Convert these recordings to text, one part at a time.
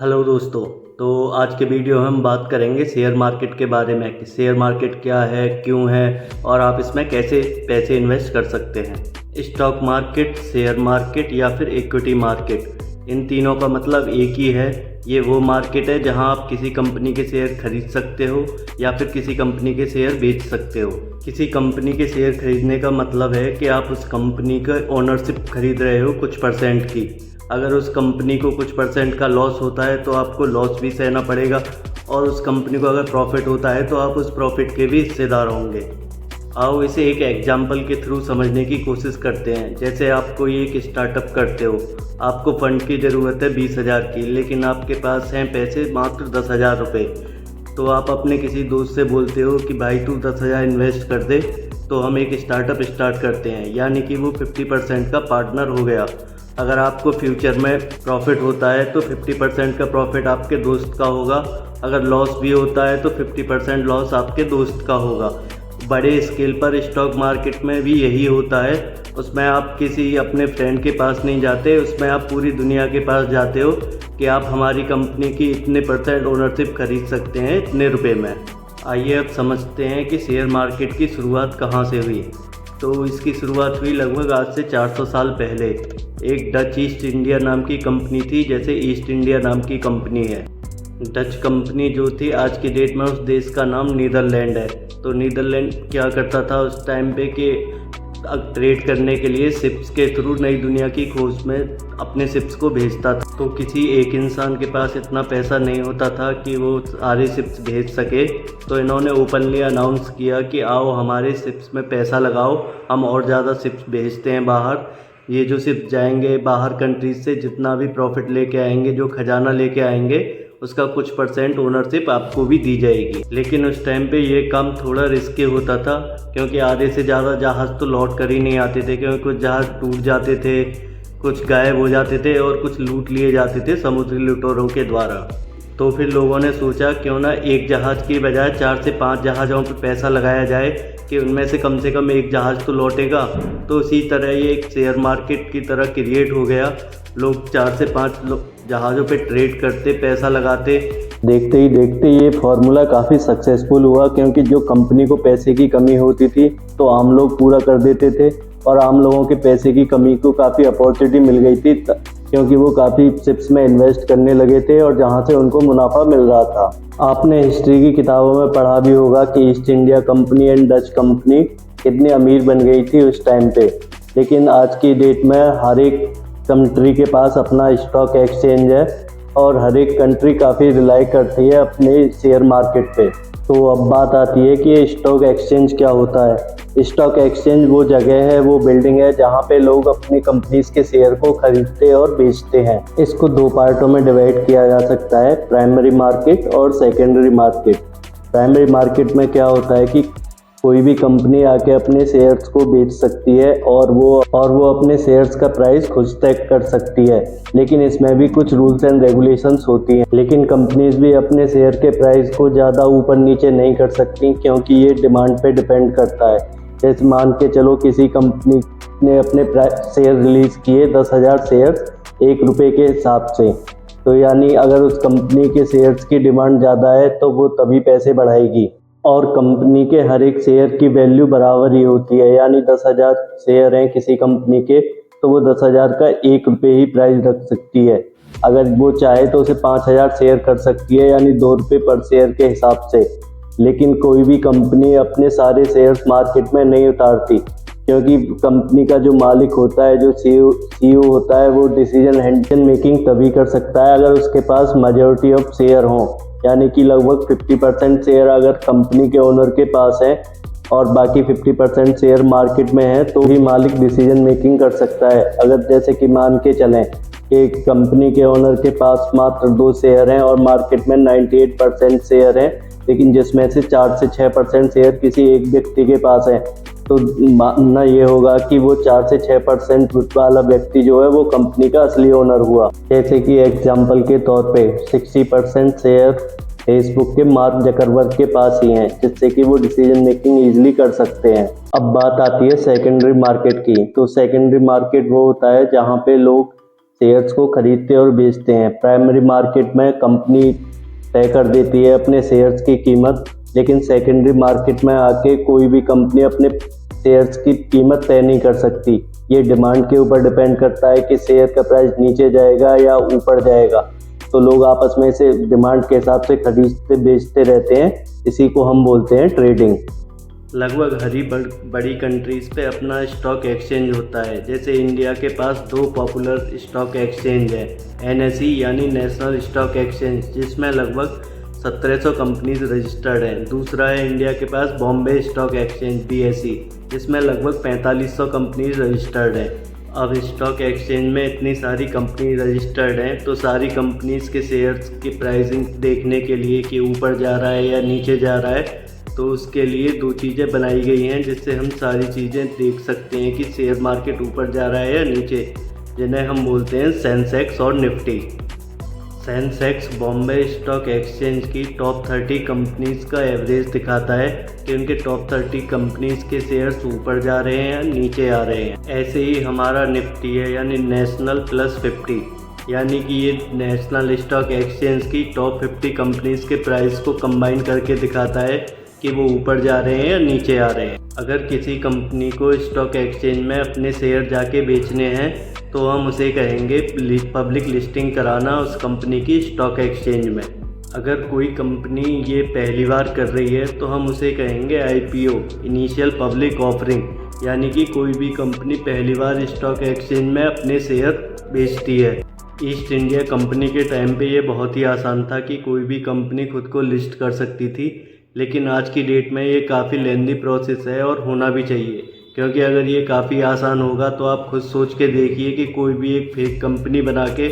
Hello दोस्तों। तो आज के वीडियो में हम बात करेंगे शेयर मार्केट के बारे में कि शेयर मार्केट क्या है, क्यों है और आप इसमें कैसे पैसे इन्वेस्ट कर सकते हैं। स्टॉक मार्केट, शेयर मार्केट या फिर इक्विटी मार्केट, इन तीनों का मतलब एक ही है। ये वो मार्केट है जहां आप किसी कंपनी के शेयर खरीद सकते हो या फिर किसी कंपनी के शेयर बेच सकते हो। किसी कंपनी के शेयर खरीदने का मतलब है कि आप उस कंपनी का ओनरशिप खरीद रहे हो कुछ परसेंट की। अगर उस कंपनी को कुछ परसेंट का लॉस होता है तो आपको लॉस भी सहना पड़ेगा, और उस कंपनी को अगर प्रॉफिट होता है तो आप उस प्रॉफिट के भी हिस्सेदार होंगे। आओ इसे एक एग्जाम्पल के थ्रू समझने की कोशिश करते हैं। जैसे आप कोई एक स्टार्टअप करते हो, आपको फ़ंड की ज़रूरत है 20,000 की, लेकिन आपके पास हैं पैसे मात्र 10,000 रुपये। तो आप अपने किसी दोस्त से बोलते हो कि भाई तू 10,000 इन्वेस्ट कर दे, तो हम एक स्टार्टअप स्टार्ट करते हैं। यानी कि वो 50% का पार्टनर हो गया। अगर आपको फ्यूचर में प्रॉफिट होता है तो 50% का प्रॉफिट आपके दोस्त का होगा, अगर लॉस भी होता है तो 50% लॉस आपके दोस्त का होगा। बड़े स्केल पर स्टॉक मार्केट में भी यही होता है। उसमें आप किसी अपने फ्रेंड के पास नहीं जाते, उसमें आप पूरी दुनिया के पास जाते हो कि आप हमारी कंपनी की इतने परसेंट ओनरशिप खरीद सकते हैं इतने रुपए में। आइए अब समझते हैं कि शेयर मार्केट की शुरुआत कहाँ से हुई। तो इसकी शुरुआत हुई लगभग आज से 400 साल पहले। एक डच ईस्ट इंडिया नाम की कंपनी थी, जैसे ईस्ट इंडिया नाम की कंपनी है। डच कंपनी जो थी, आज की डेट में उस देश का नाम नीदरलैंड है। तो नीदरलैंड क्या करता था उस टाइम पे कि ट्रेड करने के लिए शिप्स के थ्रू नई दुनिया की खोज में अपने शिप्स को भेजता था। तो किसी एक इंसान के पास इतना पैसा नहीं होता था कि वो सारे शिप्स भेज सके। तो इन्होंने ओपनली अनाउंस किया कि आओ हमारे शिप्स में पैसा लगाओ, हम और ज़्यादा शिप्स भेजते हैं बाहर। ये जो शिप जाएंगे बाहर कंट्रीज से, जितना भी प्रॉफिट लेके आएंगे, जो खजाना लेके आएंगे, उसका कुछ परसेंट ओनरशिप आपको भी दी जाएगी। लेकिन उस टाइम पे ये काम थोड़ा रिस्की होता था, क्योंकि आधे से ज़्यादा जहाज़ तो लौट कर ही नहीं आते थे, क्योंकि कुछ जहाज़ टूट जाते थे, कुछ गायब हो जाते थे और कुछ लूट लिए जाते थे समुद्री लुटेरों के द्वारा। तो फिर लोगों ने सोचा क्यों ना एक जहाज़ की बजाय 4 से 5 जहाज़ों पर पैसा लगाया जाए कि उनमें से कम एक जहाज़ तो लौटेगा। तो इसी तरह ये एक शेयर मार्केट की तरह क्रिएट हो गया। लोग 4 से 5 जहाज़ों पे ट्रेड करते, पैसा लगाते। देखते ही देखते ये फार्मूला काफ़ी सक्सेसफुल हुआ, क्योंकि जो कंपनी को पैसे की कमी होती थी तो आम लोग पूरा कर देते थे, और आम लोगों के पैसे की कमी को काफ़ी अपॉर्चुनिटी मिल गई थी, क्योंकि वो काफ़ी शिप्स में इन्वेस्ट करने लगे थे और जहाँ से उनको मुनाफा मिल रहा था। आपने हिस्ट्री की किताबों में पढ़ा भी होगा कि east India company and Dutch company कितनी अमीर बन गई थी उस टाइम पे। लेकिन आज की डेट में हर एक कंट्री के पास अपना स्टॉक एक्सचेंज है, और हर एक कंट्री काफ़ी रिलाई करती है अपने शेयर मार्केट पे। तो अब बात आती है कि स्टॉक एक्सचेंज क्या होता है। स्टॉक एक्सचेंज वो जगह है, वो बिल्डिंग है जहाँ पे लोग अपनी कंपनीज के शेयर को खरीदते और बेचते हैं। इसको 2 पार्टों में डिवाइड किया जा सकता है, प्राइमरी मार्केट और सेकेंडरी मार्केट। प्राइमरी मार्केट में क्या होता है कि कोई भी कंपनी आके अपने शेयर्स को बेच सकती है, और वो अपने शेयर्स का प्राइस खुद तय कर सकती है। लेकिन इसमें भी कुछ रूल्स एंड रेगुलेशंस होती हैं। लेकिन कंपनीज भी अपने शेयर के प्राइस को ज़्यादा ऊपर नीचे नहीं कर सकती, क्योंकि ये डिमांड पे डिपेंड करता है। जैसे मान के चलो किसी कंपनी ने अपने शेयर रिलीज़ किए 10,000 शेयर्स ₹1 के हिसाब से, तो यानी अगर उस कंपनी के शेयर्स की डिमांड ज़्यादा है तो वो तभी पैसे बढ़ाएगी। और कंपनी के हर एक शेयर की वैल्यू बराबर ही होती है, यानी 10,000 शेयर हैं किसी कंपनी के, तो वो 10,000 का ₹1 ही प्राइस रख सकती है। अगर वो चाहे तो उसे 5,000 शेयर कर सकती है, यानी ₹2 पर शेयर के हिसाब से। लेकिन कोई भी कंपनी अपने सारे शेयर्स मार्केट में नहीं उतारती, क्योंकि कंपनी का जो मालिक होता है, जो सीईओ होता है, वो डिसीजन मेकिंग तभी कर सकता है अगर उसके पास मेजॉरिटी ऑफ शेयर हों। यानी कि लगभग 50% शेयर अगर कंपनी के ओनर के पास है और बाकी 50% शेयर मार्केट में है, तो ही मालिक डिसीजन मेकिंग कर सकता है। अगर जैसे कि मान के चलें कि कंपनी के ओनर के पास मात्र 2 शेयर हैं और मार्केट में 98% शेयर हैं, लेकिन जिसमें से 4 से 6% शेयर किसी एक व्यक्ति के पास है, तो मानना ये होगा कि वो 4 से 6% वाला व्यक्ति जो है वो कंपनी का असली ओनर हुआ। जैसे कि एग्जाम्पल के तौर पे 60% शेयर फेसबुक के मार्क जकरबर्ग के पास ही हैं, जिससे कि वो डिसीजन मेकिंग ईजिली कर सकते हैं। अब बात आती है सेकेंडरी मार्केट की। तो सेकेंडरी मार्केट वो होता है जहाँ पे लोग शेयर्स को खरीदते और बेचते हैं। प्राइमरी मार्केट में कंपनी तय कर देती है अपने शेयर्स की कीमत, लेकिन सेकेंडरी मार्केट में आके कोई भी कंपनी अपने शेयर्स की कीमत तय नहीं कर सकती। ये डिमांड के ऊपर डिपेंड करता है कि शेयर का प्राइस नीचे जाएगा या ऊपर जाएगा, तो लोग आपस में से डिमांड के हिसाब से खरीदते बेचते रहते हैं। इसी को हम बोलते हैं ट्रेडिंग। लगभग हर बड़ी कंट्रीज़ पे अपना स्टॉक एक्सचेंज होता है। जैसे इंडिया के पास 2 पॉपुलर स्टॉक एक्सचेंज है, NSE यानी नेशनल स्टॉक एक्सचेंज, जिसमें लगभग 1700 कंपनीज रजिस्टर्ड हैं। दूसरा है इंडिया के पास बॉम्बे स्टॉक एक्सचेंज BSE, जिसमें लगभग 4500 कंपनीज रजिस्टर्ड हैं। अब स्टॉक एक्सचेंज में इतनी सारी कंपनी रजिस्टर्ड हैं, तो सारी कंपनीज के शेयर्स की प्राइसिंग देखने के लिए कि ऊपर जा रहा है या नीचे जा रहा है, तो उसके लिए 2 चीज़ें बनाई गई हैं जिससे हम सारी चीज़ें देख सकते हैं कि शेयर मार्केट ऊपर जा रहा है या नीचे, जिन्हें हम बोलते हैं सेंसेक्स और Nifty. Sensex Bombay stock exchange की टॉप 30 कंपनीज का एवरेज दिखाता है कि उनके टॉप 30 कंपनीज के शेयर्स ऊपर जा रहे हैं या नीचे आ रहे हैं। ऐसे ही हमारा निफ्टी है यानी नेशनल प्लस 50, यानी कि ये नेशनल स्टॉक एक्सचेंज की टॉप 50 कंपनीज के प्राइस को कंबाइन करके दिखाता है कि वो ऊपर जा रहे हैं या नीचे आ रहे हैं। अगर किसी कंपनी को स्टॉक एक्सचेंज में अपने शेयर जाके बेचने हैं तो हम उसे कहेंगे पब्लिक लिस्टिंग कराना उस कंपनी की स्टॉक एक्सचेंज में। अगर कोई कंपनी ये पहली बार कर रही है तो हम उसे कहेंगे IPO, इनिशियल पब्लिक ऑफरिंग, यानी कि कोई भी कंपनी पहली बार स्टॉक एक्सचेंज में अपने शेयर बेचती है। ईस्ट इंडिया कंपनी के टाइम पे ये बहुत ही आसान था कि कोई भी कंपनी खुद को लिस्ट कर सकती थी, लेकिन आज की डेट में ये काफ़ी लेंदी प्रोसेस है और होना भी चाहिए, क्योंकि अगर ये काफ़ी आसान होगा तो आप खुद सोच के देखिए कि कोई भी एक फेक कंपनी बना के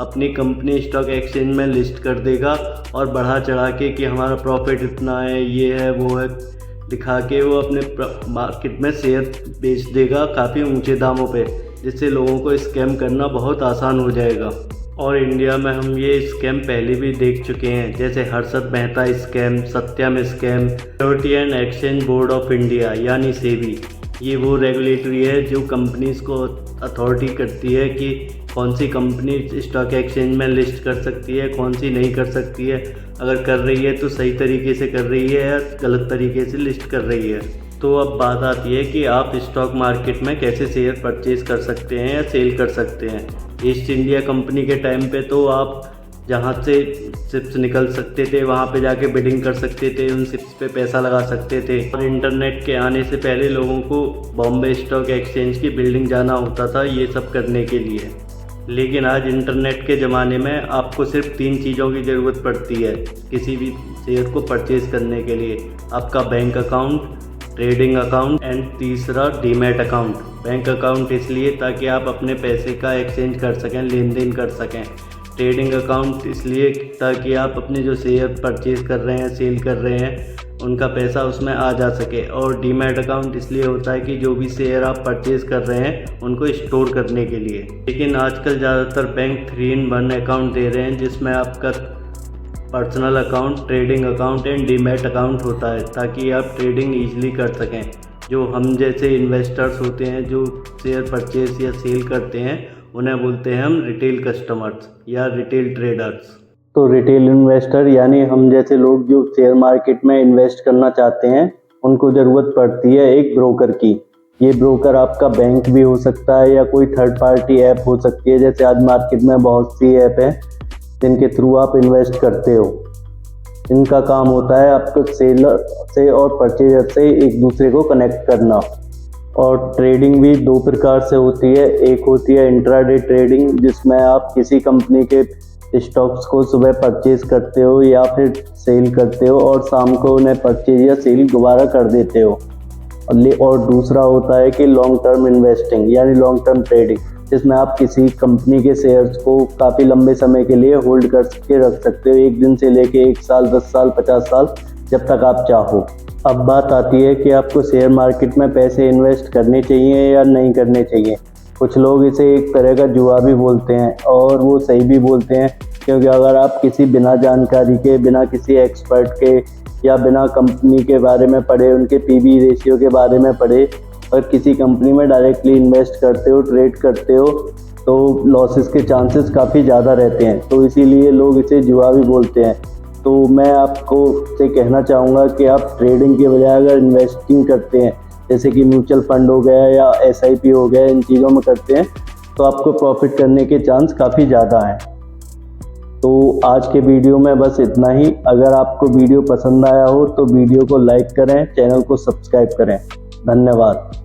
अपनी कंपनी स्टॉक एक्सचेंज में लिस्ट कर देगा और बढ़ा चढ़ा के कि हमारा प्रॉफिट इतना है, ये है, वो है, दिखा के वो अपने मार्केट में शेयर बेच देगा काफ़ी ऊंचे दामों पे, जिससे लोगों को स्कैम करना बहुत आसान हो जाएगा। और इंडिया में हम ये स्कैम पहले भी देख चुके हैं, जैसे Harshad Mehta scam, Satyam scam. Security and exchange board of India यानी सेबी, ये वो रेगुलेटरी है जो कंपनीज को अथॉरिटी करती है कि कौन सी कंपनी स्टॉक एक्सचेंज में लिस्ट कर सकती है, कौन सी नहीं कर सकती है। अगर कर रही है तो सही तरीके से कर रही है या गलत तरीके से लिस्ट कर रही है। तो अब बात आती है कि आप स्टॉक मार्केट में कैसे शेयर परचेज कर सकते हैं या सेल कर सकते हैं। ईस्ट इंडिया कंपनी के टाइम पे तो आप जहाँ से शिप्स निकल सकते थे वहाँ पे जाके बिडिंग कर सकते थे, उन शिप्स पे पैसा लगा सकते थे। और इंटरनेट के आने से पहले लोगों को बॉम्बे स्टॉक एक्सचेंज की बिल्डिंग जाना होता था ये सब करने के लिए। लेकिन आज इंटरनेट के ज़माने में आपको सिर्फ 3 चीज़ों की ज़रूरत पड़ती है किसी भी शेयर को परचेज़ करने के लिए। आपका bank account, trading account and तीसरा डीमैट अकाउंट। बैंक अकाउंट इसलिए ताकि आप अपने पैसे का एक्सचेंज कर सकें, लेन देन कर सकें। ट्रेडिंग अकाउंट इसलिए ताकि आप अपने जो शेयर परचेज़ कर रहे हैं, सेल कर रहे हैं, उनका पैसा उसमें आ जा सके। और डीमैट अकाउंट इसलिए होता है कि जो भी शेयर आप परचेज़ कर रहे हैं उनको स्टोर करने के लिए। लेकिन आजकल ज़्यादातर बैंक 3-in-1 अकाउंट दे रहे हैं, जिसमें आपका personal account, trading account and demat account होता है, ताकि आप ट्रेडिंग ईजिली कर सकें। जो हम जैसे इन्वेस्टर्स होते हैं जो शेयर परचेज या सेल करते हैं, उन्हें बोलते हैं हम रिटेल कस्टमर्स या रिटेल ट्रेडर्स। तो रिटेल इन्वेस्टर यानी हम जैसे लोग जो शेयर मार्केट में इन्वेस्ट करना चाहते हैं, उनको ज़रूरत पड़ती है एक ब्रोकर की। ये ब्रोकर आपका बैंक भी हो सकता है या कोई थर्ड पार्टी ऐप हो सकती है। जैसे आज मार्केट में बहुत सी ऐप हैं जिनके थ्रू आप इन्वेस्ट करते हो। इनका काम होता है आपको सेलर से और परचेजर से एक दूसरे को कनेक्ट करना। और ट्रेडिंग भी 2 प्रकार से होती है। एक होती है इंट्राडे ट्रेडिंग, जिसमें आप किसी कंपनी के स्टॉक्स को सुबह परचेज करते हो या फिर सेल करते हो और शाम को उन्हें परचेज या सेल दोबारा कर देते हो। और दूसरा होता है कि लॉन्ग टर्म इन्वेस्टिंग यानी लॉन्ग टर्म ट्रेडिंग, जिसमें आप किसी कंपनी के शेयर्स को काफ़ी लंबे समय के लिए होल्ड करके रख सकते हो, 1 दिन से लेके 1 साल, 10 साल, 50 साल, जब तक आप चाहो। अब बात आती है कि आपको शेयर मार्केट में पैसे इन्वेस्ट करने चाहिए या नहीं करने चाहिए। कुछ लोग इसे एक तरह का जुआ भी बोलते हैं और वो सही भी बोलते हैं, क्योंकि अगर आप किसी बिना जानकारी के, बिना किसी एक्सपर्ट के या बिना कंपनी के बारे में पढ़े, उनके PB रेशियो के बारे में पढ़े और किसी कंपनी में डायरेक्टली इन्वेस्ट करते हो, ट्रेड करते हो, तो लॉसेस के चांसेस काफ़ी ज़्यादा रहते हैं, तो इसीलिए लोग इसे जुआ भी बोलते हैं। तो मैं आपको से कहना चाहूँगा कि आप ट्रेडिंग के बजाय अगर इन्वेस्टिंग करते हैं, जैसे कि म्यूचुअल फंड हो गया या SIP हो गया, इन चीज़ों में करते हैं तो आपको प्रॉफिट करने के चांस काफ़ी ज़्यादा हैं। तो आज के वीडियो में बस इतना ही। अगर आपको वीडियो पसंद आया हो तो वीडियो को लाइक करें, चैनल को सब्सक्राइब करें। धन्यवाद।